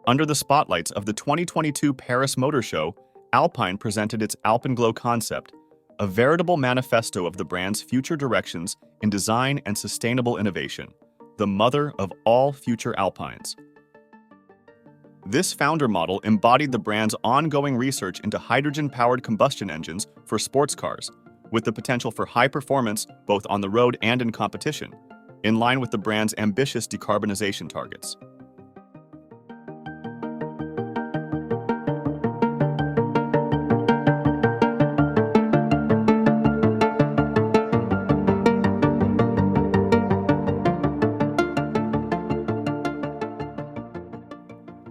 Under the spotlights of the 2022 Paris Motor Show, Alpine presented its Alpenglow concept, a veritable manifesto of the brand's future directions in design and sustainable innovation, the mother of all future Alpines. This founder model embodied the brand's ongoing research into hydrogen-powered combustion engines for sports cars, with the potential for high performance both on the road and in competition, in line with the brand's ambitious decarbonisation targets.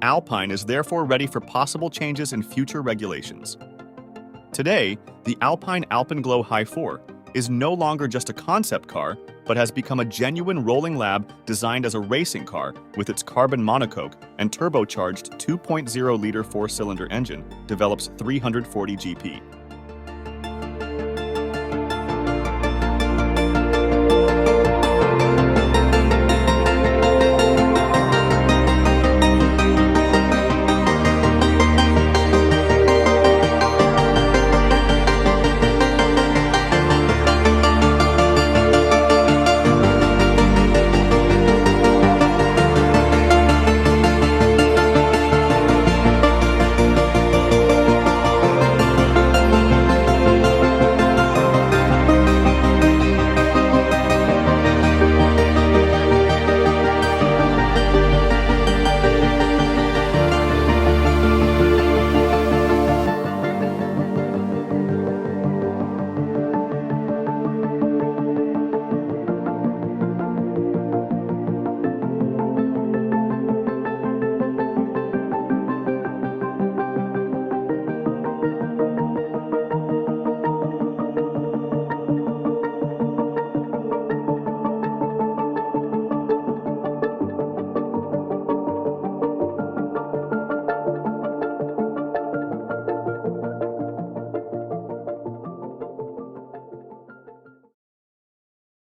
Alpine is therefore ready for possible changes in future regulations. Today, the Alpine Alpenglow Hy4 is no longer just a concept car, but has become a genuine rolling lab designed as a racing car with its carbon monocoque and turbocharged 2.0-liter four-cylinder engine develops 340 GP.